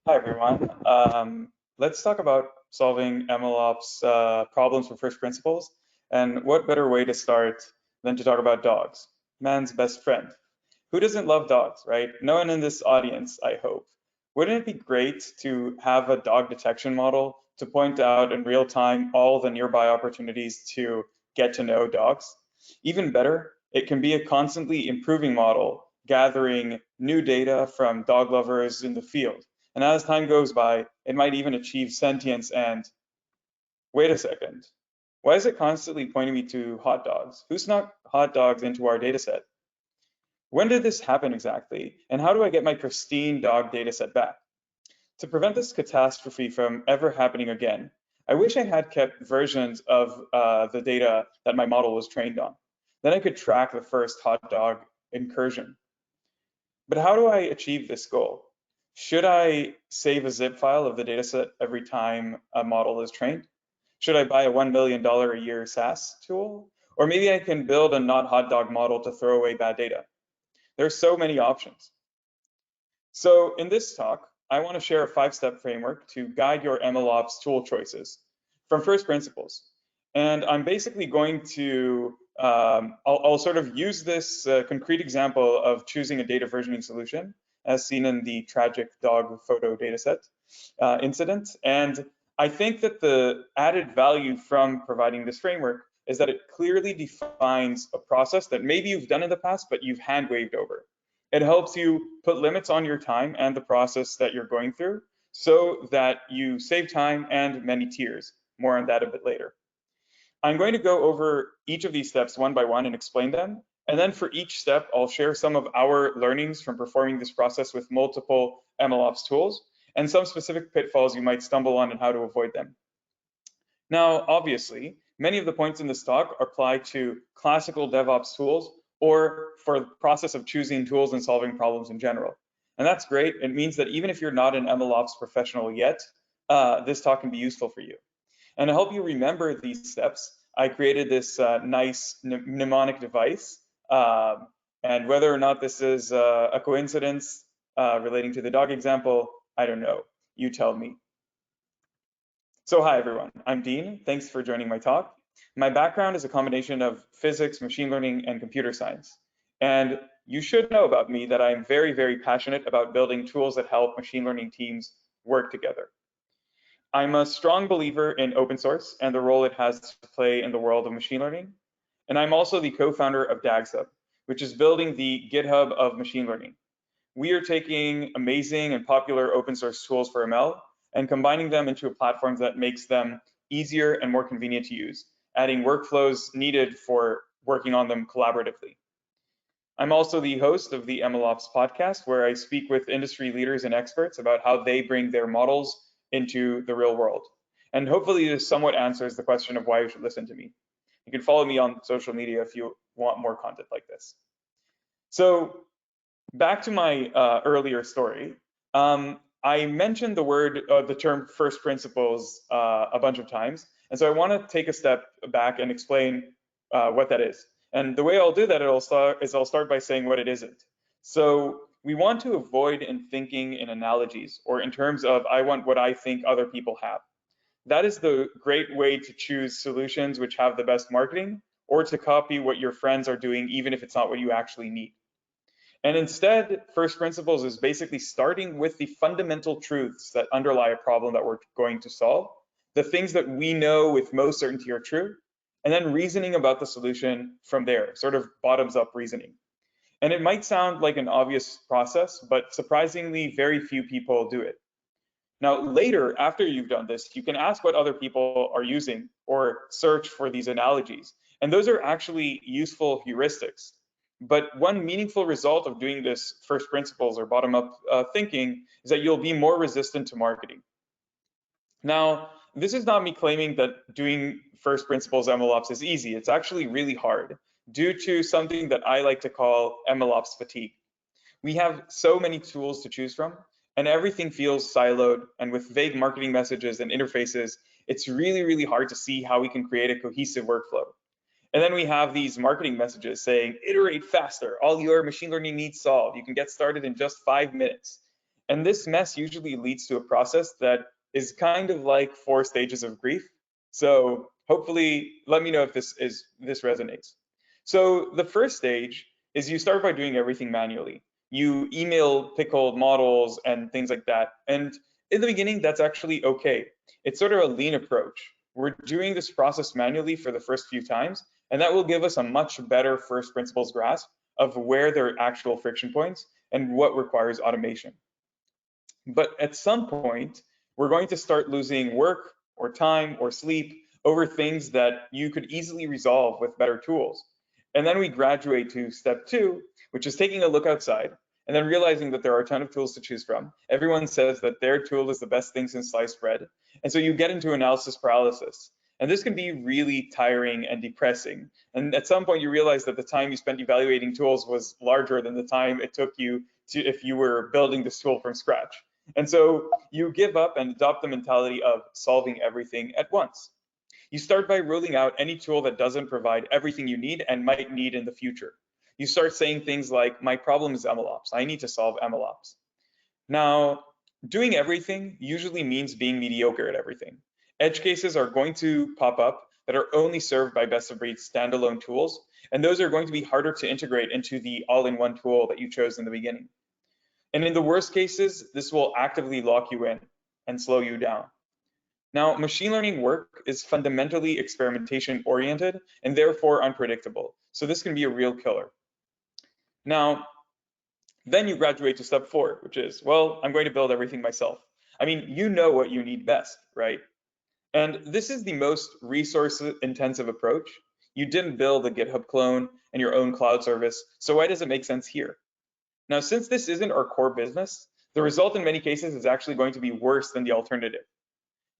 Hi, everyone. Let's talk about solving MLOps problems from first principles. And what better way to start than to talk about dogs, man's best friend. Who doesn't love dogs, right? No one in this audience, I hope. Wouldn't it be great to have a dog detection model to point out in real time all the nearby opportunities to get to know dogs? Even better, it can be a constantly improving model, gathering new data from dog lovers in the field. And as time goes by, it might even achieve sentience and wait a second. Why is it constantly pointing me to hot dogs? Who snuck hot dogs into our dataset? When did this happen exactly? And how do I get my pristine dog dataset back? To prevent this catastrophe from ever happening again, I wish I had kept versions of the data that my model was trained on. Then I could track the first hot dog incursion. But how do I achieve this goal? Should I save a zip file of the dataset every time a model is trained? Should I buy a $1 million a year SaaS tool? Or maybe I can build a not hot dog model to throw away bad data. There's so many options. So in this talk, I want to share a 5-step framework to guide your MLOps tool choices from first principles. And I'm basically going to, I'll sort of use this concrete example of choosing a data versioning solution as seen in the tragic dog photo dataset incident. And I think that the added value from providing this framework is that it clearly defines a process that maybe you've done in the past, but you've hand waved over. It helps you put limits on your time and the process that you're going through so that you save time and many tears. More on that a bit later. I'm going to go over each of these steps one by one and explain them. And then for each step, I'll share some of our learnings from performing this process with multiple MLOps tools and some specific pitfalls you might stumble on and how to avoid them. Now, obviously, many of the points in this talk apply to classical DevOps tools or for the process of choosing tools and solving problems in general. And that's great. It means that even if you're not an MLOps professional yet, this talk can be useful for you. And to help you remember these steps, I created this nice mnemonic device. And whether or not this is a coincidence relating to the dog example, I don't know. You tell me. So hi, everyone. I'm Dean. Thanks for joining my talk. My background is a combination of physics, machine learning, and computer science. And you should know about me that I'm very, very passionate about building tools that help machine learning teams work together. I'm a strong believer in open source and the role it has to play in the world of machine learning. And I'm also the co-founder of DAGShub, which is building the GitHub of machine learning. We are taking amazing and popular open source tools for ML and combining them into a platform that makes them easier and more convenient to use, adding workflows needed for working on them collaboratively. I'm also the host of the MLOps podcast, where I speak with industry leaders and experts about how they bring their models into the real world. And hopefully this somewhat answers the question of why you should listen to me. You can follow me on social media if you want more content like this. So back to my earlier story. I mentioned the term first principles a bunch of times. And so I want to take a step back and explain what that is. And the way I'll do that I'll start by saying what it isn't. So we want to avoid in thinking in analogies or in terms of I want what I think other people have. That is the great way to choose solutions which have the best marketing or to copy what your friends are doing, even if it's not what you actually need. And instead, first principles is basically starting with the fundamental truths that underlie a problem that we're going to solve, the things that we know with most certainty are true, and then reasoning about the solution from there, sort of bottoms up reasoning. And it might sound like an obvious process, but surprisingly, very few people do it. Now, later, after you've done this, you can ask what other people are using or search for these analogies. And those are actually useful heuristics. But one meaningful result of doing this first principles or bottom-up thinking is that you'll be more resistant to marketing. Now, this is not me claiming that doing first principles MLOps is easy. It's actually really hard due to something that I like to call MLOps fatigue. We have so many tools to choose from, and everything feels siloed, and with vague marketing messages and interfaces, it's really, really hard to see how we can create a cohesive workflow. And then we have these marketing messages saying, iterate faster, all your machine learning needs solved. You can get started in just 5 minutes. And this mess usually leads to a process that is kind of like 4 stages of grief. So hopefully, let me know if this resonates. So the first stage is you start by doing everything manually. You email pickled models and things like that. And in the beginning, that's actually okay. It's sort of a lean approach. We're doing this process manually for the first few times, and that will give us a much better first principles grasp of where there are actual friction points and what requires automation. But at some point, we're going to start losing work or time or sleep over things that you could easily resolve with better tools. And then we graduate to step 2, which is taking a look outside and then realizing that there are a ton of tools to choose from. Everyone says that their tool is the best thing since sliced bread. And so you get into analysis paralysis. And this can be really tiring and depressing. And at some point, you realize that the time you spent evaluating tools was larger than the time it took you to if you were building this tool from scratch. And so you give up and adopt the mentality of solving everything at once. You start by ruling out any tool that doesn't provide everything you need and might need in the future. You start saying things like, my problem is MLOps. I need to solve MLOps. Now, doing everything usually means being mediocre at everything. Edge cases are going to pop up that are only served by best-of-breed standalone tools, and those are going to be harder to integrate into the all-in-one tool that you chose in the beginning. And in the worst cases, this will actively lock you in and slow you down. Now, machine learning work is fundamentally experimentation oriented and therefore unpredictable. So this can be a real killer. Now, then you graduate to step 4, which is, well, I'm going to build everything myself. I mean, you know what you need best, right? And this is the most resource intensive approach. You didn't build a GitHub clone and your own cloud service. So why does it make sense here? Now, since this isn't our core business, the result in many cases is actually going to be worse than the alternative.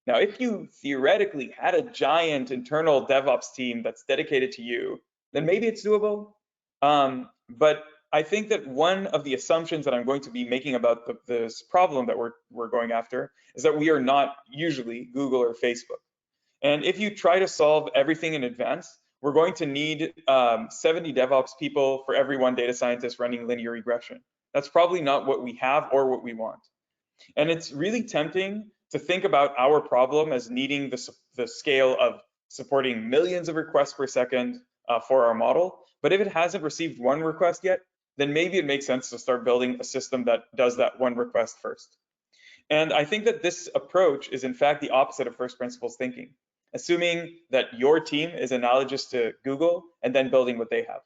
Now, if you theoretically had a giant internal DevOps team that's dedicated to you, then maybe it's doable. But I think that one of the assumptions that I'm going to be making about this problem that we're going after is that we are not usually Google or Facebook. And if you try to solve everything in advance, we're going to need 70 DevOps people for every one data scientist running linear regression. That's probably not what we have or what we want. And it's really tempting to think about our problem as needing the scale of supporting millions of requests per second for our model. But if it hasn't received one request yet, then maybe it makes sense to start building a system that does that one request first. And I think that this approach is in fact the opposite of first principles thinking, assuming that your team is analogous to Google and then building what they have.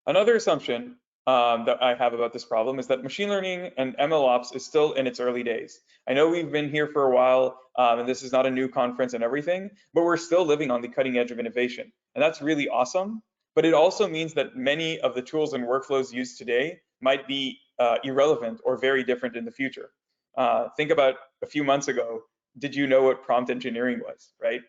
Another assumption that I have about this problem is that machine learning and MLOps is still in its early days. I know we've been here for a while, and this is not a new conference and everything, but we're still living on the cutting edge of innovation. And that's really awesome, but it also means that many of the tools and workflows used today might be irrelevant or very different in the future. Think about a few months ago, did you know what prompt engineering was, right?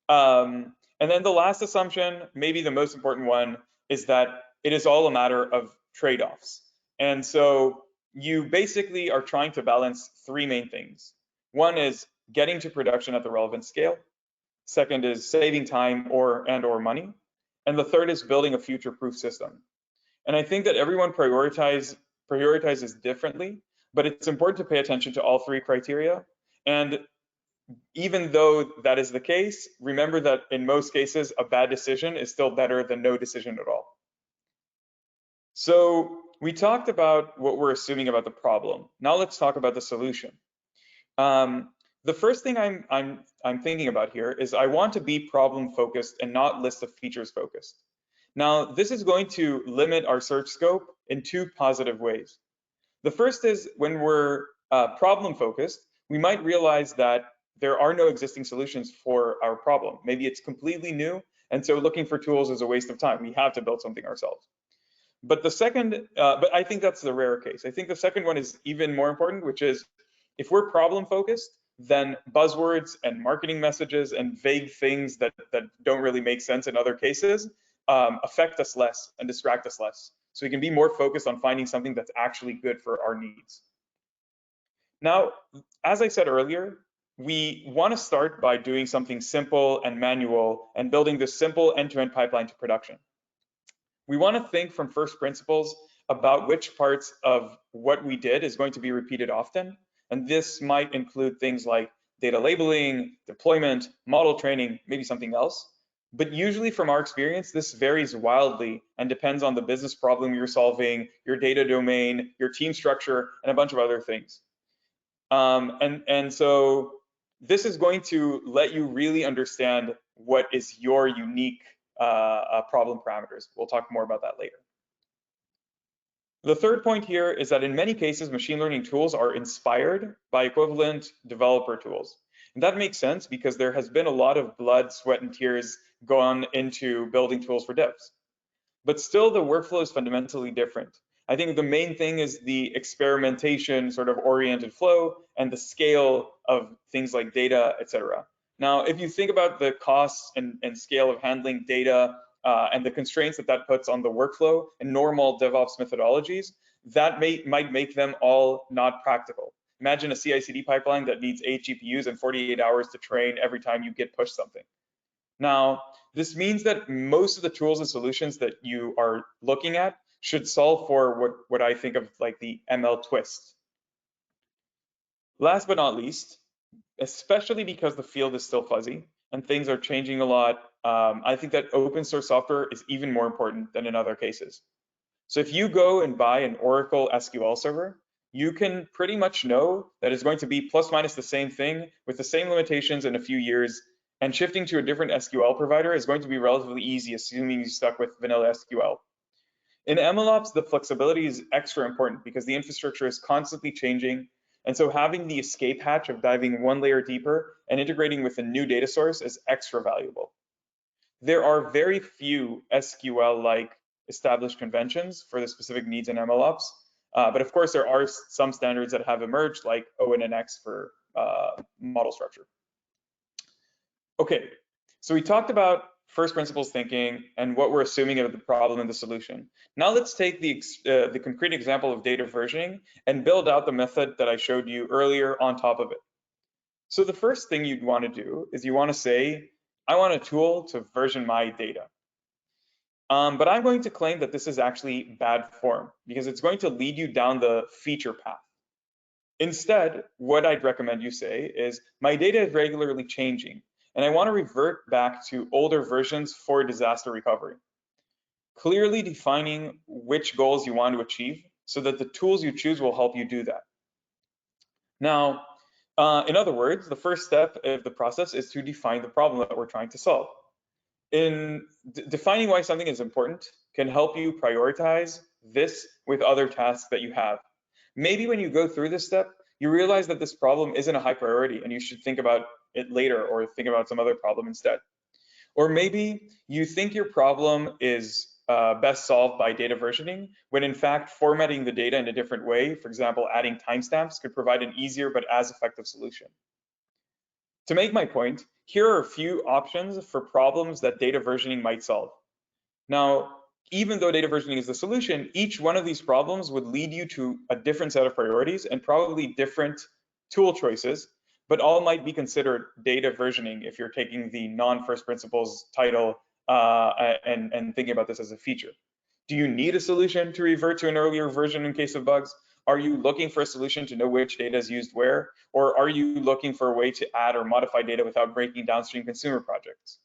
And then the last assumption, maybe the most important one, is that it is all a matter of trade-offs. And so you basically are trying to balance 3 main things. One is getting to production at the relevant scale. Second is saving time or money. And the third is building a future-proof system. And I think that everyone prioritizes differently, but it's important to pay attention to all 3 criteria. And even though that is the case, remember that in most cases, a bad decision is still better than no decision at all. So we talked about what we're assuming about the problem. Now let's talk about the solution. The first thing I'm thinking about here is I want to be problem focused and not list of features focused. Now this is going to limit our search scope in 2 positive ways. The first is when we're problem focused, we might realize that there are no existing solutions for our problem. Maybe it's completely new, and so looking for tools is a waste of time. We have to build something ourselves. But the second, but I think that's the rare case. I think the second one is even more important, which is if we're problem focused, then buzzwords and marketing messages and vague things that don't really make sense in other cases affect us less and distract us less. So we can be more focused on finding something that's actually good for our needs. Now, as I said earlier, we want to start by doing something simple and manual and building this simple end-to-end pipeline to production. We want to think from first principles about which parts of what we did is going to be repeated often. And this might include things like data labeling, deployment, model training, maybe something else. But usually from our experience, this varies wildly and depends on the business problem you're solving, your data domain, your team structure, and a bunch of other things. And so this is going to let you really understand what is your unique problem parameters. We'll talk more about that later. The third point here is that in many cases, machine learning tools are inspired by equivalent developer tools. And that makes sense because there has been a lot of blood, sweat, and tears gone into building tools for devs. But still, the workflow is fundamentally different. I think the main thing is the experimentation sort of oriented flow and the scale of things like data, etc. Now, if you think about the costs and scale of handling data and the constraints that puts on the workflow and normal DevOps methodologies, that might make them all not practical. Imagine a CI/CD pipeline that needs 8 GPUs and 48 hours to train every time you git push something. Now, this means that most of the tools and solutions that you are looking at should solve for what I think of like the ML twist. Last but not least, especially because the field is still fuzzy and things are changing a lot, I think that open source software is even more important than in other cases. So if you go and buy an Oracle SQL server, you can pretty much know that it's going to be plus minus the same thing with the same limitations in a few years, and shifting to a different SQL provider is going to be relatively easy, assuming you stuck with vanilla SQL. In MLOps, the flexibility is extra important because the infrastructure is constantly changing, and so having the escape hatch of diving one layer deeper and integrating with a new data source is extra valuable. There are very few SQL-like established conventions for the specific needs in MLOps, but of course there are some standards that have emerged, like ONNX for model structure. Okay, so we talked about first principles thinking and what we're assuming of the problem and the solution. Now let's take the concrete example of data versioning and build out the method that I showed you earlier on top of it. So the first thing you'd want to do is you want to say, I want a tool to version my data. But I'm going to claim that this is actually bad form because it's going to lead you down the feature path. Instead, what I'd recommend you say is, my data is regularly changing, and I want to revert back to older versions for disaster recovery. Clearly defining which goals you want to achieve so that the tools you choose will help you do that. Now, in other words, the first step of the process is to define the problem that we're trying to solve. In defining why something is important can help you prioritize this with other tasks that you have. Maybe when you go through this step, you realize that this problem isn't a high priority and you should think about it later or think about some other problem instead. Or maybe you think your problem is best solved by data versioning, when in fact formatting the data in a different way, for example, adding timestamps, could provide an easier but as effective solution. To make my point, here are a few options for problems that data versioning might solve. Now, even though data versioning is the solution, each one of these problems would lead you to a different set of priorities and probably different tool choices, but all might be considered data versioning if you're taking the non-first principles title and thinking about this as a feature. Do you need a solution to revert to an earlier version in case of bugs? Are you looking for a solution to know which data is used where? Or are you looking for a way to add or modify data without breaking downstream consumer projects?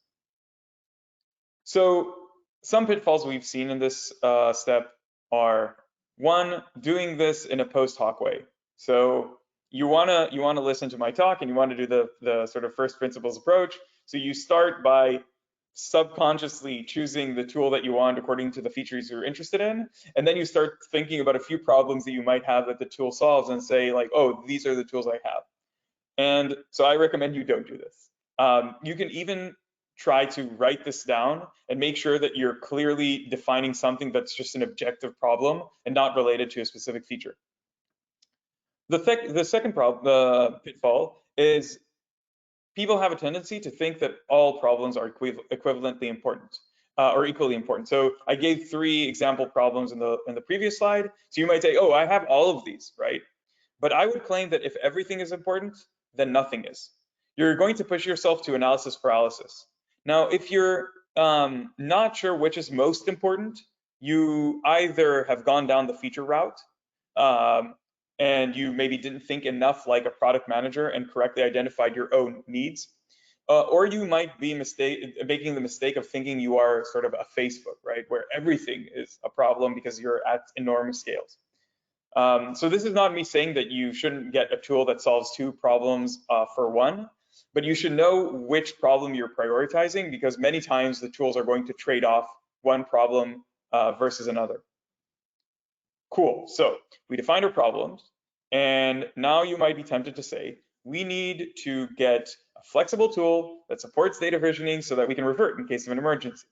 So some pitfalls we've seen in this step are, one, doing this in a post hoc way. So you wanna listen to my talk and you want to do the sort of first principles approach. So you start by subconsciously choosing the tool that you want according to the features you're interested in, and then you start thinking about a few problems that you might have that the tool solves and say like, oh, these are the tools I have. And so I recommend you don't do this. You can even try to write this down and make sure that you're clearly defining something that's just an objective problem and not related to a specific feature. The second problem, pitfall, is people have a tendency to think that all problems are equivalently important or equally important. So I gave 3 example problems in the previous slide. So you might say, oh, I have all of these, right? But I would claim that if everything is important, then nothing is. You're going to push yourself to analysis paralysis. Now, if you're not sure which is most important, you either have gone down the feature route, and you maybe didn't think enough like a product manager and correctly identified your own needs, or you might be making the mistake of thinking you are sort of a Facebook, right, where everything is a problem because you're at enormous scales. So this is not me saying that you shouldn't get a tool that solves two problems for one, but you should know which problem you're prioritizing, because many times the tools are going to trade off one problem versus another. Cool, so we defined our problems, and now you might be tempted to say, we need to get a flexible tool that supports data versioning so that we can revert in case of an emergency.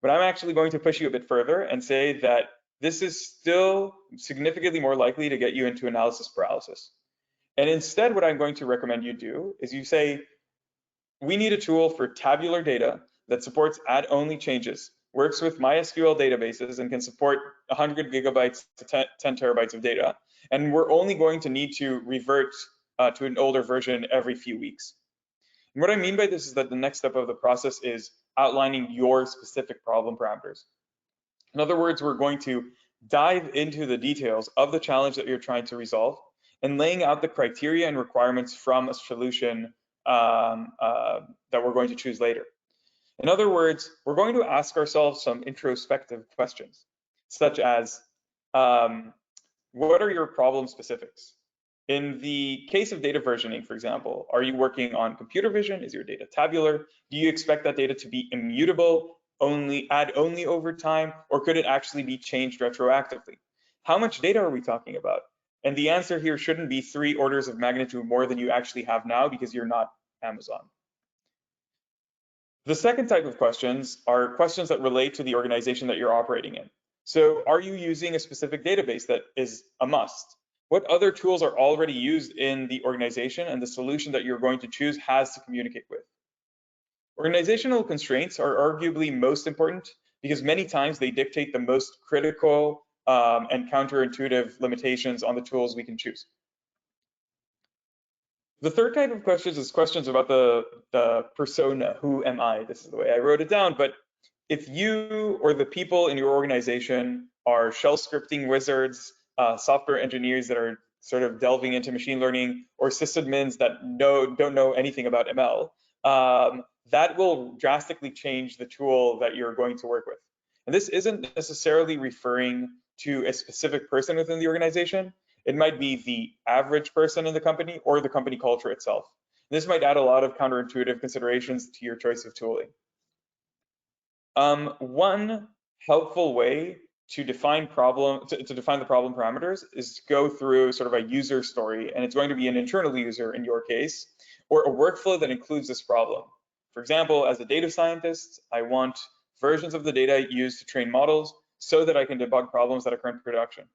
But I'm actually going to push you a bit further and say that this is still significantly more likely to get you into analysis paralysis. And instead, what I'm going to recommend you do is you say, we need a tool for tabular data that supports add-only changes, works with MySQL databases, and can support 100 gigabytes to 10 terabytes of data. And we're only going to need to revert to an older version every few weeks. And what I mean by this is that the next step of the process is outlining your specific problem parameters. In other words, we're going to dive into the details of the challenge that you're trying to resolve and laying out the criteria and requirements from a solution that we're going to choose later. In other words, we're going to ask ourselves some introspective questions, such as, what are your problem specifics? In the case of data versioning, for example, are you working on computer vision? Is your data tabular? Do you expect that data to be immutable, add only over time, or could it actually be changed retroactively? How much data are we talking about? And the answer here shouldn't be 3 orders of magnitude more than you actually have now, because you're not Amazon. The second type of questions are questions that relate to the organization that you're operating in. So are you using a specific database that is a must? What other tools are already used in the organization and the solution that you're going to choose has to communicate with? Organizational constraints are arguably most important because many times they dictate the most critical and counterintuitive limitations on the tools we can choose. The third type of questions is questions about the persona. Who am I? This is the way I wrote it down. But if you or the people in your organization are shell scripting wizards, software engineers that are sort of delving into machine learning, or sysadmins that don't know anything about ML, that will drastically change the tool that you're going to work with. And this isn't necessarily referring to a specific person within the organization. It might be the average person in the company or the company culture itself. This might add a lot of counterintuitive considerations to your choice of tooling. One helpful way to define the problem parameters is to go through sort of a user story, and it's going to be an internal user in your case, or a workflow that includes this problem. For example, as a data scientist, I want versions of the data used to train models so that I can debug problems that occur in production.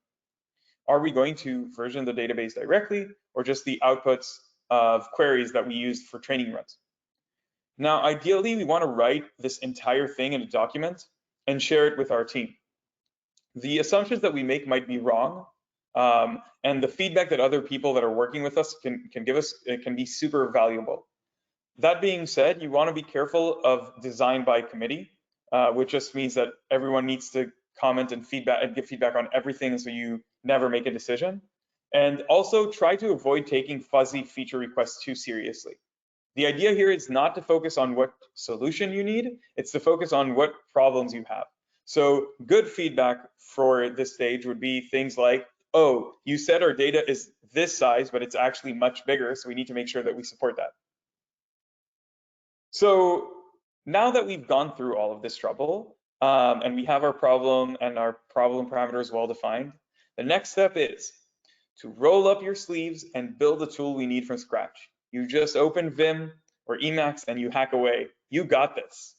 Are we going to version the database directly, or just the outputs of queries that we used for training runs? Now, ideally, we want to write this entire thing in a document and share it with our team. The assumptions that we make might be wrong, and the feedback that other people that are working with us can give us, it can be super valuable. That being said, you want to be careful of design by committee, which just means that everyone needs to comment and give feedback on everything, so you never make a decision. And also try to avoid taking fuzzy feature requests too seriously. The idea here is not to focus on what solution you need, it's to focus on what problems you have. So good feedback for this stage would be things like, oh, you said our data is this size, but it's actually much bigger, so we need to make sure that we support that. So now that we've gone through all of this trouble, and we have our problem and our problem parameters well defined, the next step is to roll up your sleeves and build the tool we need from scratch. You just open Vim or Emacs and you hack away. You got this.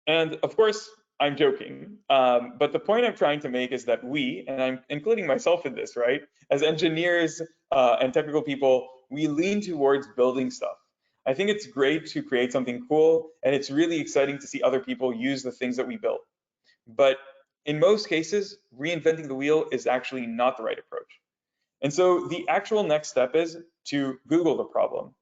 And of course, I'm joking, but the point I'm trying to make is that we, and I'm including myself in this, right? As engineers and technical people, we lean towards building stuff. I think it's great to create something cool, and it's really exciting to see other people use the things that we built. But in most cases, reinventing the wheel is actually not the right approach. And so the actual next step is to Google the problem.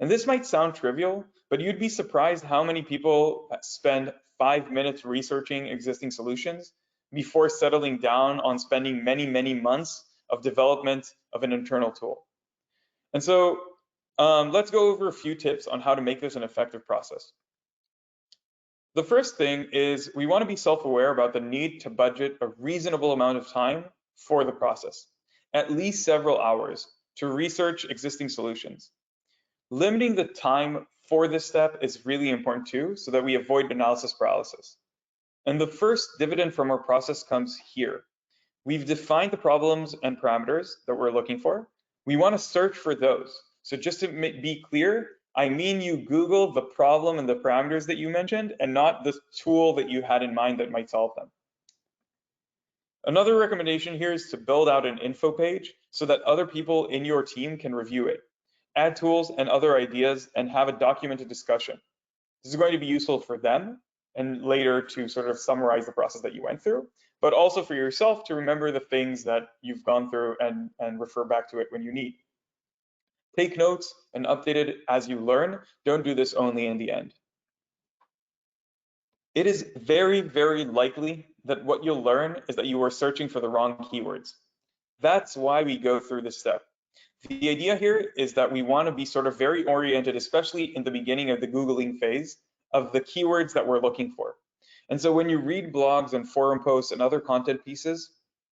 And this might sound trivial, but you'd be surprised how many people spend 5 minutes researching existing solutions before settling down on spending many, many months of development of an internal tool. And so let's go over a few tips on how to make this an effective process. The first thing is we want to be self-aware about the need to budget a reasonable amount of time for the process, at least several hours, to research existing solutions. Limiting the time for this step is really important too, so that we avoid analysis paralysis. And the first dividend from our process comes here. We've defined the problems and parameters that we're looking for. We want to search for those. So just to be clear, I mean you Google the problem and the parameters that you mentioned and not the tool that you had in mind that might solve them. Another recommendation here is to build out an info page so that other people in your team can review it, add tools and other ideas, and have a documented discussion. This is going to be useful for them and later to sort of summarize the process that you went through, but also for yourself to remember the things that you've gone through and refer back to it when you need. Take notes and update it as you learn. Don't do this only in the end. It is very, very likely that what you'll learn is that you are searching for the wrong keywords. That's why we go through this step. The idea here is that we want to be sort of very oriented, especially in the beginning of the Googling phase, of the keywords that we're looking for. And so when you read blogs and forum posts and other content pieces,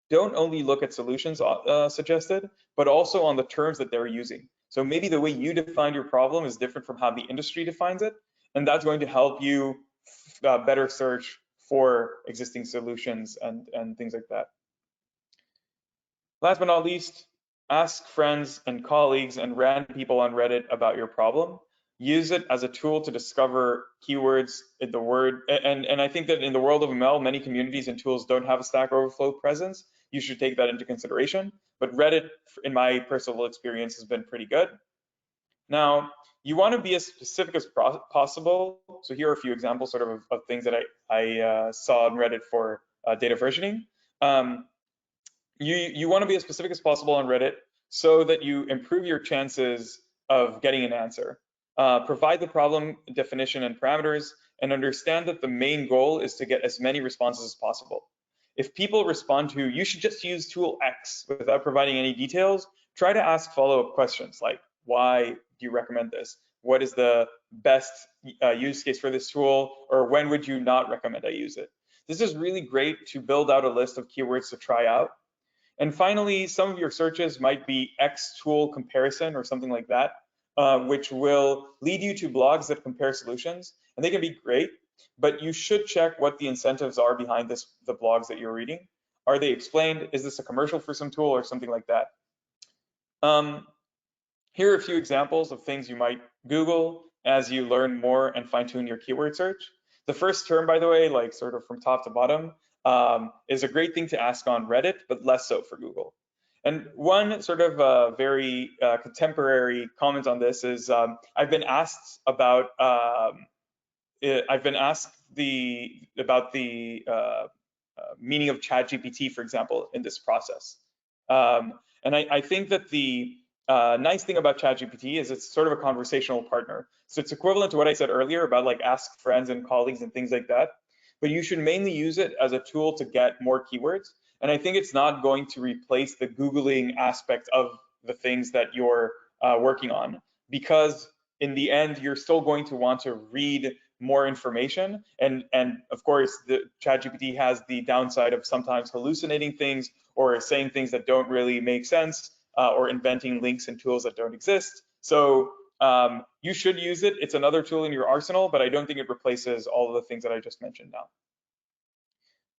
don't only look at solutions suggested, but also on the terms that they're using. So maybe the way you define your problem is different from how the industry defines it, and that's going to help you better search for existing solutions and things like that. Last but not least, ask friends and colleagues and random people on Reddit about your problem. Use it as a tool to discover keywords in the word. And I think that in the world of ML, many communities and tools don't have a Stack Overflow presence. You should take that into consideration. But Reddit, in my personal experience, has been pretty good. Now, you want to be as specific as possible. So here are a few examples sort of things that I saw on Reddit for data versioning. You want to be as specific as possible on Reddit so that you improve your chances of getting an answer. Provide the problem definition and parameters, and understand that the main goal is to get as many responses as possible. If people respond to, you should just use tool X without providing any details, try to ask follow-up questions like, why do you recommend this? What is the best use case for this tool? Or when would you not recommend I use it? This is really great to build out a list of keywords to try out. And finally, some of your searches might be X tool comparison or something like that, which will lead you to blogs that compare solutions. And they can be great, but you should check what the incentives are behind the blogs that you're reading. Are they explained? Is this a commercial for some tool or something like that? Here are a few examples of things you might Google as you learn more and fine-tune your keyword search. The first term, by the way, like sort of from top to bottom, is a great thing to ask on Reddit, but less so for Google. And one sort of very contemporary comment on this is I've been asked about the meaning of ChatGPT, for example, in this process. And I think that the nice thing about ChatGPT is it's sort of a conversational partner. So it's equivalent to what I said earlier about like ask friends and colleagues and things like that. But you should mainly use it as a tool to get more keywords. And I think it's not going to replace the Googling aspect of the things that you're working on, because in the end, you're still going to want to read more information. And of course, the ChatGPT has the downside of sometimes hallucinating things or saying things that don't really make sense, or inventing links and tools that don't exist. So you should use it. It's another tool in your arsenal, but I don't think it replaces all of the things that I just mentioned now.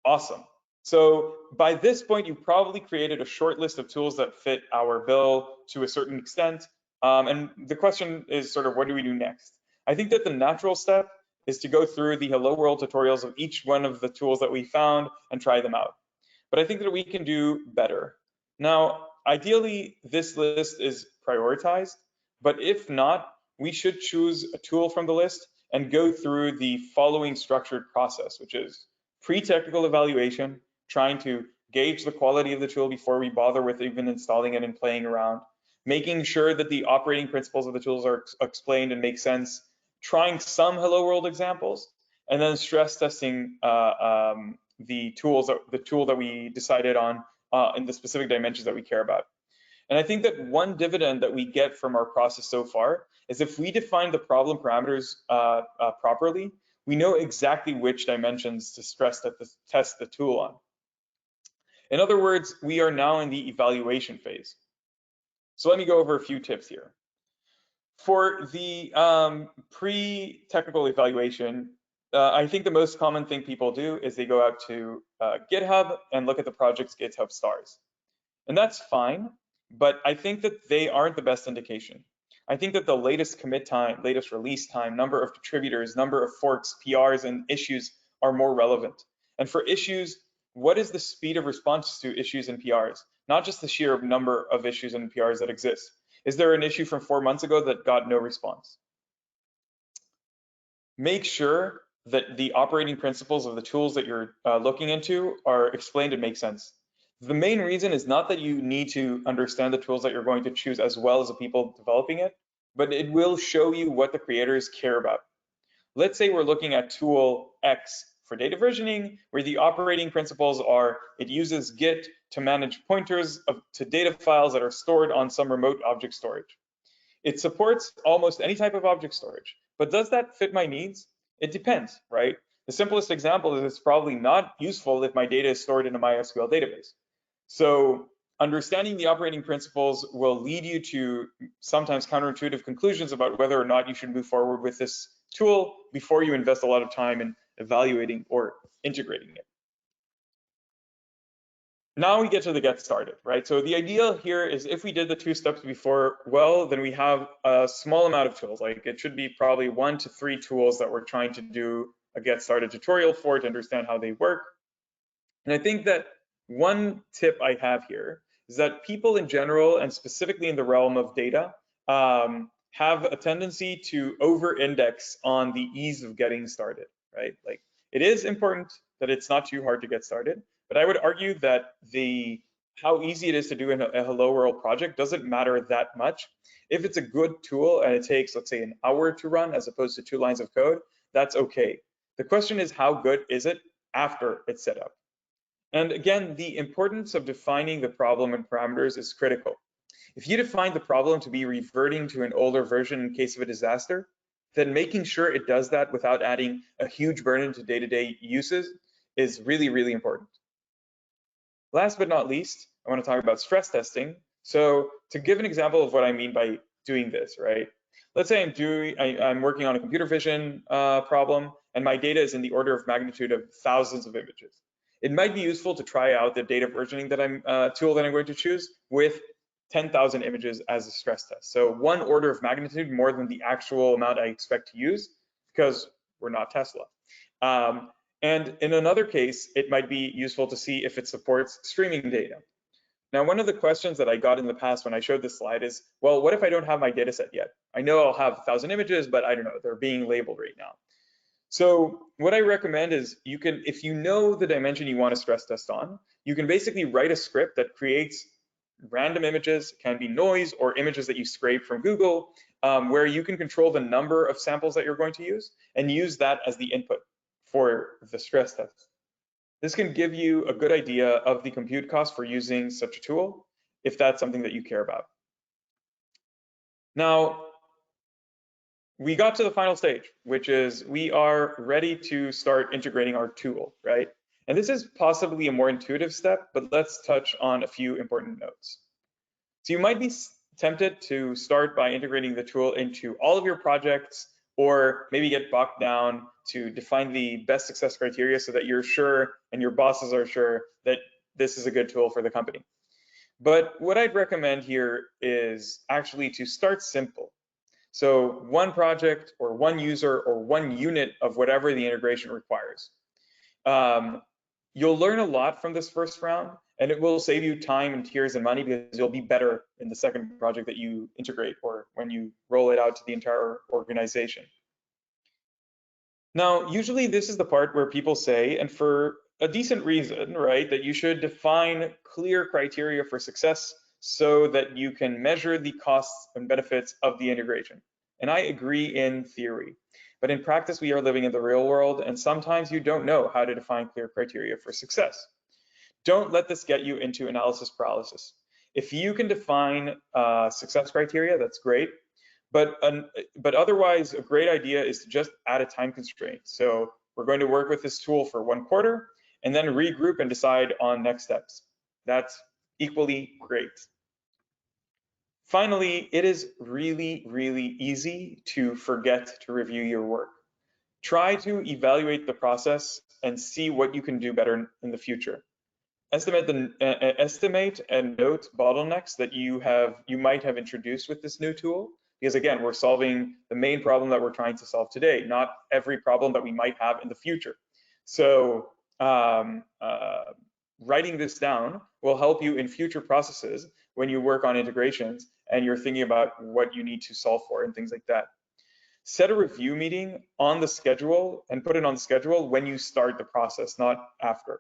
Awesome. So by this point, you probably created a short list of tools that fit our bill to a certain extent. And the question is sort of, what do we do next? I think that the natural step is to go through the Hello World tutorials of each one of the tools that we found and try them out. But I think that we can do better. Now, ideally, this list is prioritized, but if not, we should choose a tool from the list and go through the following structured process, which is pre-technical evaluation, trying to gauge the quality of the tool before we bother with even installing it and playing around, making sure that the operating principles of the tools are explained and make sense, trying some Hello World examples, and then stress testing the tool that we decided on in the specific dimensions that we care about. And I think that one dividend that we get from our process so far is if we define the problem parameters properly, we know exactly which dimensions to test the tool on. In other words, we are now in the evaluation phase. So let me go over a few tips here. For the pre-technical evaluation, I think the most common thing people do is they go out to GitHub and look at the project's GitHub stars. And that's fine, but I think that they aren't the best indication. I think that the latest commit time, latest release time, number of contributors, number of forks, PRs, and issues are more relevant. And for issues, what is the speed of response to issues and PRs? Not just the sheer number of issues and PRs that exist. Is there an issue from 4 months ago that got no response? Make sure that the operating principles of the tools that you're looking into are explained and make sense. The main reason is not that you need to understand the tools that you're going to choose as well as the people developing it, but it will show you what the creators care about. Let's say we're looking at tool X for data versioning, where the operating principles are it uses Git to manage pointers to data files that are stored on some remote object storage. It supports almost any type of object storage, but does that fit my needs? It depends, right? The simplest example is it's probably not useful if my data is stored in a MySQL database. So understanding the operating principles will lead you to sometimes counterintuitive conclusions about whether or not you should move forward with this tool before you invest a lot of time in evaluating or integrating it. Now we get to the get started, right? So the idea here is if we did the 2 steps before, well, then we have a small amount of tools. Like it should be probably 1 to 3 tools that we're trying to do a get started tutorial for to understand how they work. And I think that one tip I have here is that people in general, and specifically in the realm of data, have a tendency to over-index on the ease of getting started, right? Like it is important that it's not too hard to get started, but I would argue that how easy it is to do in a Hello World project doesn't matter that much. If it's a good tool and it takes, let's say, an hour to run as opposed to 2 lines of code, that's okay. The question is, how good is it after it's set up? And again, the importance of defining the problem and parameters is critical. If you define the problem to be reverting to an older version in case of a disaster, then making sure it does that without adding a huge burden to day-to-day uses is really, really important. Last but not least, I want to talk about stress testing. So to give an example of what I mean by doing this, right? Let's say I'm working on a computer vision problem, and my data is in the order of magnitude of thousands of images. It might be useful to try out the data versioning tool that I'm going to choose with 10,000 images as a stress test. So 1 order of magnitude more than the actual amount I expect to use, because we're not Tesla. And in another case, it might be useful to see if it supports streaming data. Now, one of the questions that I got in the past when I showed this slide is, well, what if I don't have my data set yet? I know I'll have 1,000 images, but I don't know, they're being labeled right now. So what I recommend is if you know the dimension you want to stress test on, you can basically write a script that creates random images, can be noise or images that you scrape from Google, where you can control the number of samples that you're going to use and use that as the input for the stress test. This can give you a good idea of the compute cost for using such a tool, if that's something that you care about. Now, we got to the final stage, which is we are ready to start integrating our tool, right? And this is possibly a more intuitive step, but let's touch on a few important notes. So you might be tempted to start by integrating the tool into all of your projects, or maybe get bogged down to define the best success criteria so that you're sure and your bosses are sure that this is a good tool for the company. But what I'd recommend here is actually to start simple. So 1 project or 1 user or 1 unit of whatever the integration requires. You'll learn a lot from this first round, and it will save you time and tears and money because you'll be better in the second project that you integrate or when you roll it out to the entire organization. Now, usually this is the part where people say, and for a decent reason, right, that you should define clear criteria for success so that you can measure the costs and benefits of the integration. And I agree in theory. But in practice, we are living in the real world, and sometimes you don't know how to define clear criteria for success. Don't let this get you into analysis paralysis. If you can define success criteria, that's great. But otherwise, a great idea is to just add a time constraint. So we're going to work with this tool for 1 quarter and then regroup and decide on next steps. That's equally great. Finally, it is really, really easy to forget to review your work. Try to evaluate the process and see what you can do better in the future. Estimate and note bottlenecks that you might have introduced with this new tool, because again, we're solving the main problem that we're trying to solve today, not every problem that we might have in the future. So writing this down will help you in future processes when you work on integrations and you're thinking about what you need to solve for and things like that. Set a review meeting on the schedule and put it on the schedule when you start the process, not after.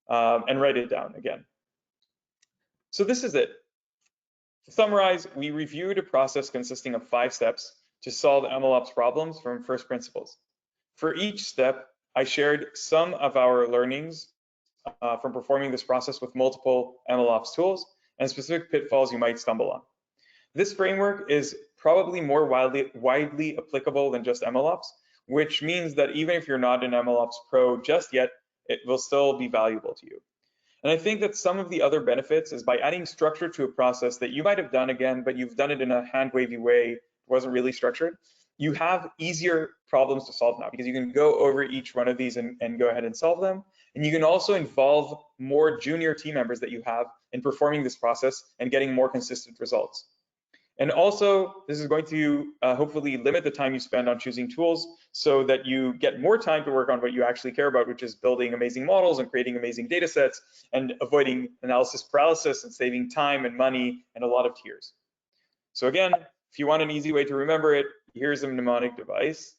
And write it down again. So this is it. To summarize, we reviewed a process consisting of 5 steps to solve MLOps problems from first principles. For each step, I shared some of our learnings from performing this process with multiple MLOps tools and specific pitfalls you might stumble on. This framework is probably more widely applicable than just MLOps, which means that even if you're not an MLOps pro just yet, it will still be valuable to you. And I think that some of the other benefits is by adding structure to a process that you might have done again, but you've done it in a hand-wavy way, wasn't really structured. You have easier problems to solve now because you can go over each one of these and go ahead and solve them. And you can also involve more junior team members that you have in performing this process and getting more consistent results. And also, this is going to hopefully limit the time you spend on choosing tools so that you get more time to work on what you actually care about, which is building amazing models and creating amazing data sets and avoiding analysis paralysis and saving time and money and a lot of tears. So again, if you want an easy way to remember it, here's a mnemonic device.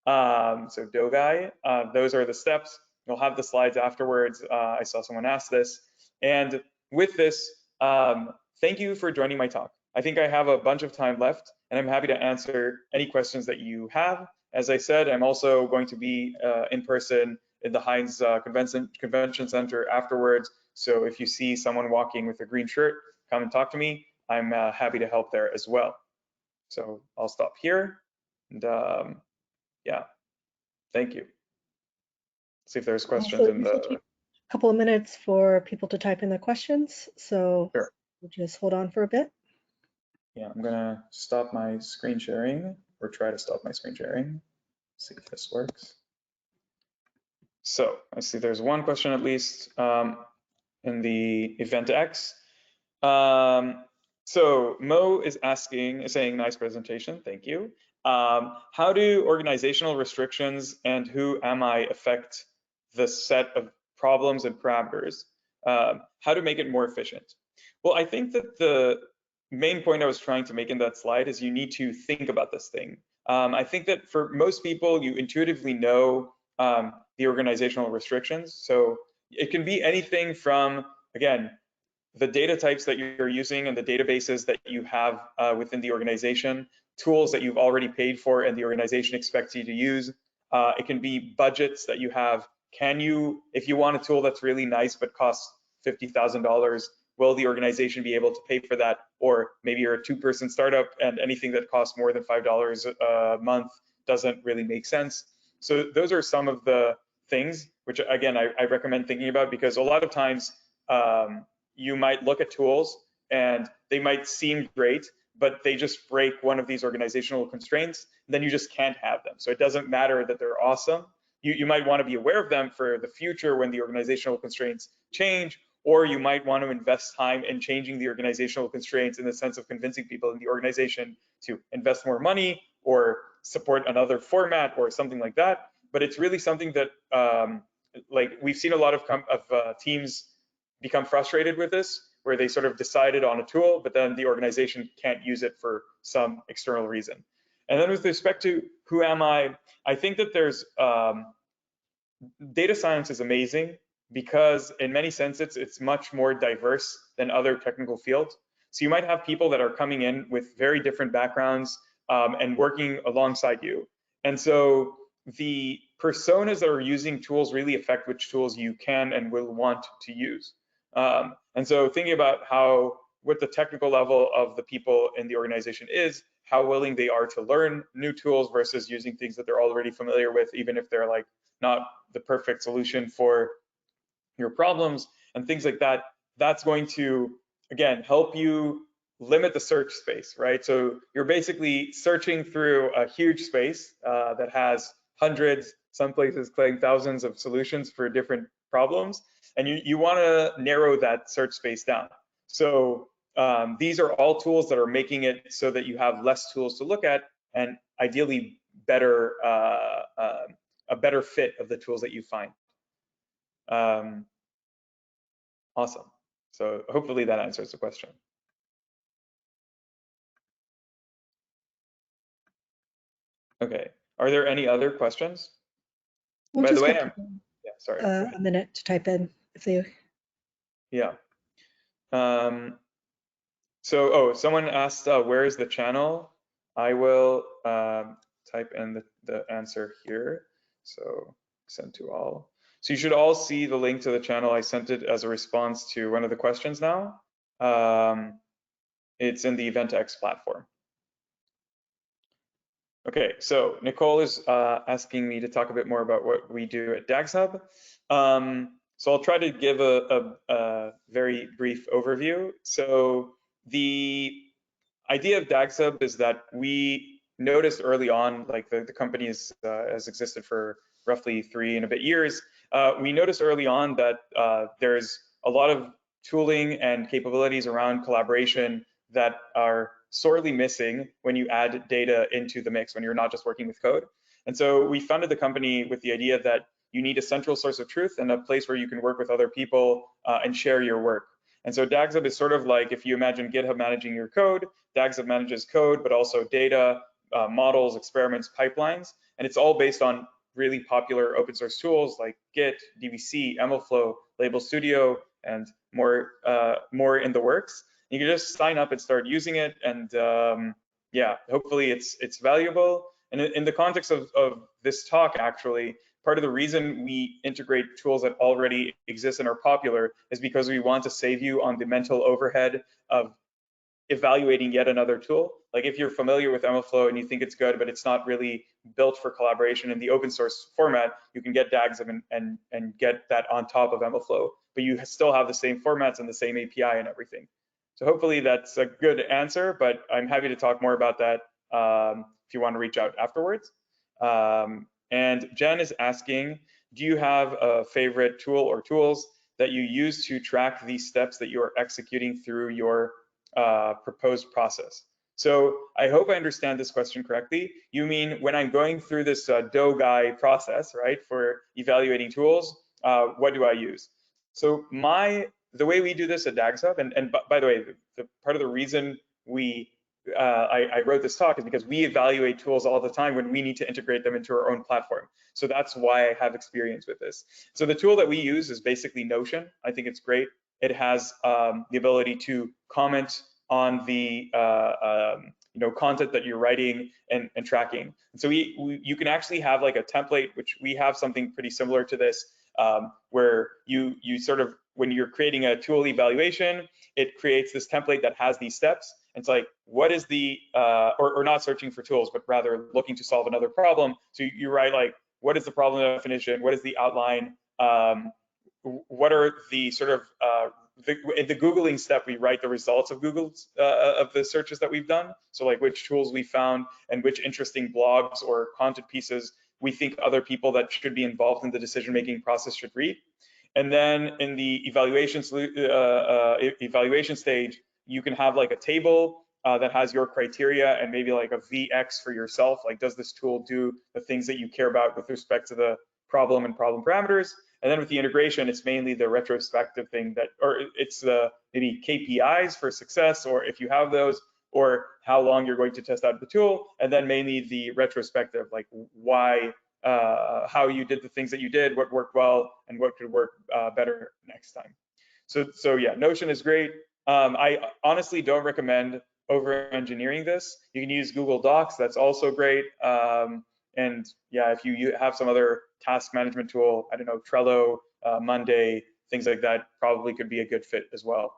So Dogai, those are the steps. You'll have the slides afterwards. I saw someone ask this. And with this, thank you for joining my talk. I think I have a bunch of time left, and I'm happy to answer any questions that you have. As I said, I'm also going to be in person in the Heinz Convention Center afterwards. So if you see someone walking with a green shirt, come and talk to me. I'm happy to help there as well. So I'll stop here. And yeah, thank you. See if there's questions in the... A couple of minutes for people to type in their questions. So sure. We'll just hold on for a bit. Yeah, I'm gonna stop my screen sharing or try to stop my screen sharing. See if this works. So I see there's one question at least in the event X. So Mo is saying nice presentation, thank you. How do organizational restrictions and who am I affect the set of problems and parameters? How to make it more efficient? Well, I think that the main point I was trying to make in that slide is you need to think about this thing. I think that for most people, you intuitively know the organizational restrictions. So it can be anything from, again, the data types that you're using and the databases that you have within the organization, tools that you've already paid for and the organization expects you to use. It can be budgets that you have. Can you, if you want a tool that's really nice but costs $50,000, will the organization be able to pay for that? Or maybe you're a 2-person startup and anything that costs more than $5 a month doesn't really make sense. So those are some of the things which, again, I recommend thinking about, because a lot of times you might look at tools and they might seem great, but they just break one of these organizational constraints, then you just can't have them. So it doesn't matter that they're awesome. You might want to be aware of them for the future when the organizational constraints change, or you might want to invest time in changing the organizational constraints in the sense of convincing people in the organization to invest more money or support another format or something like that. But it's really something that, like, we've seen a lot of teams become frustrated with this, where they sort of decided on a tool, but then the organization can't use it for some external reason. And then with respect to who am I think that there's data science is amazing because in many senses it's much more diverse than other technical fields. So you might have people that are coming in with very different backgrounds, and working alongside you. And so the personas that are using tools really affect which tools you can and will want to use. And so thinking about what the technical level of the people in the organization is, how willing they are to learn new tools versus using things that they're already familiar with, even if they're like not the perfect solution for your problems and things like that, that's going to, again, help you limit the search space, right? So you're basically searching through a huge space that has hundreds, some places claim thousands of solutions for different problems, and you want to narrow that search space down. So these are all tools that are making it so that you have less tools to look at, and ideally better a better fit of the tools that you find. Awesome. So hopefully that answers the question. Okay. Are there any other questions? We'll By the just way, give yeah, sorry. a minute to type in if they. Yeah. So, someone asked, where is the channel? I will type in the answer here. So send to all. So you should all see the link to the channel. I sent it as a response to one of the questions now. It's in the EventX platform. Okay, so Nicole is asking me to talk a bit more about what we do at DAGS Hub. So I'll try to give a very brief overview. So the idea of DAGS Hub is that we noticed early on, like the company has existed for roughly 3 and a bit years. We noticed early on that there's a lot of tooling and capabilities around collaboration that are sorely missing when you add data into the mix, when you're not just working with code. And so we founded the company with the idea that you need a central source of truth and a place where you can work with other people and share your work. And so DAGS Hub is sort of like, if you imagine GitHub managing your code, DAGS Hub manages code, but also data, models, experiments, pipelines. And it's all based on really popular open source tools like Git, DVC, MLflow, Label Studio, and more in the works. You can just sign up and start using it, and yeah, hopefully it's valuable. And in the context of this talk, actually, part of the reason we integrate tools that already exist and are popular is because we want to save you on the mental overhead of evaluating yet another tool. Like if you're familiar with MLflow and you think it's good, but it's not really built for collaboration in the open source format, you can get DAGS and get that on top of MLflow, but you still have the same formats and the same API and everything. So hopefully that's a good answer, but I'm happy to talk more about that if you want to reach out afterwards. And Jen is asking, do you have a favorite tool or tools that you use to track these steps that you are executing through your proposed process? So I hope I understand this question correctly. You mean when I'm going through this DOGI process, right, for evaluating tools, what do I use? So the way we do this at DAGS Hub, and by the way, the part of the reason I wrote this talk is because we evaluate tools all the time when we need to integrate them into our own platform. So that's why I have experience with this. So the tool that we use is basically Notion. I think it's great. It has the ability to comment on the content that you're writing and tracking. And so you can actually have like a template, which we have something pretty similar to this, where you sort of, when you're creating a tool evaluation, it creates this template that has these steps. It's like, what is the, or not searching for tools, but rather looking to solve another problem. So you write like, what is the problem definition? What is the outline? What are the sort of, in the Googling step, we write the results of of the searches that we've done. So like which tools we found and which interesting blogs or content pieces we think other people that should be involved in the decision-making process should read. And then in the evaluation stage, you can have like a table that has your criteria and maybe like a VX for yourself. Like, does this tool do the things that you care about with respect to the problem and problem parameters? And then with the integration, it's mainly the retrospective thing that, or it's the maybe KPIs for success, or if you have those, or how long you're going to test out the tool, and then mainly the retrospective, like why, how you did the things that you did, what worked well, and what could work better next time. So yeah, Notion is great. I honestly don't recommend over-engineering this. You can use Google Docs, that's also great. And yeah, if you have some other task management tool, I don't know, Trello, Monday, things like that, probably could be a good fit as well.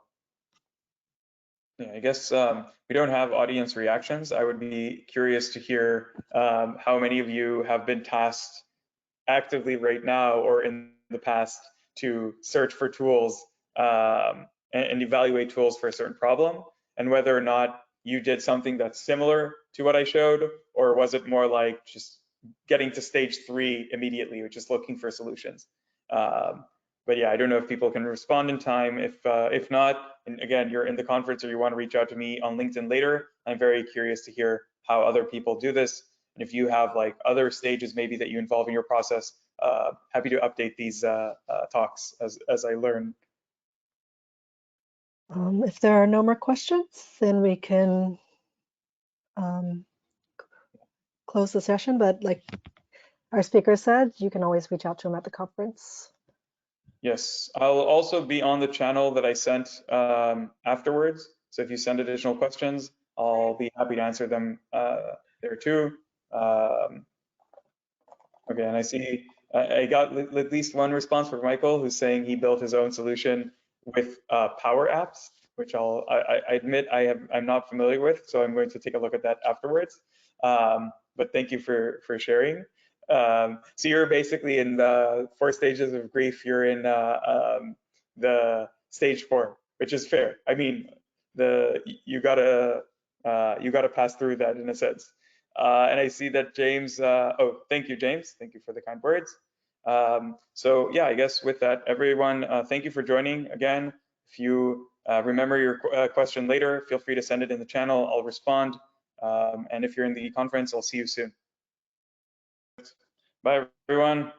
Yeah, I guess we don't have audience reactions. I would be curious to hear how many of you have been tasked actively right now or in the past to search for tools and evaluate tools for a certain problem, and whether or not you did something that's similar to what I showed, or was it more like just getting to stage 3 immediately, which is looking for solutions. But yeah, I don't know if people can respond in time. If not, and again, you're in the conference or you want to reach out to me on LinkedIn later, I'm very curious to hear how other people do this. And if you have like other stages maybe that you involve in your process, happy to update these talks as I learn. If there are no more questions, then we can close the session. But like our speaker said, you can always reach out to him at the conference. Yes, I'll also be on the channel that I sent afterwards. So if you send additional questions, I'll be happy to answer them there too. Okay, and I see I got at least one response from Michael, who's saying he built his own solution with Power Apps, which I admit I'm not familiar with, so I'm going to take a look at that afterwards. But thank you for sharing. So you're basically in the 4 stages of grief. You're in the stage 4, which is fair. I mean, you gotta pass through that in a sense. And I see that James, oh, thank you, James. Thank you for the kind words. So yeah, I guess with that, everyone, thank you for joining again. If you remember your question later, feel free to send it in the channel. I'll respond. And if you're in the conference, I'll see you soon. Bye, everyone.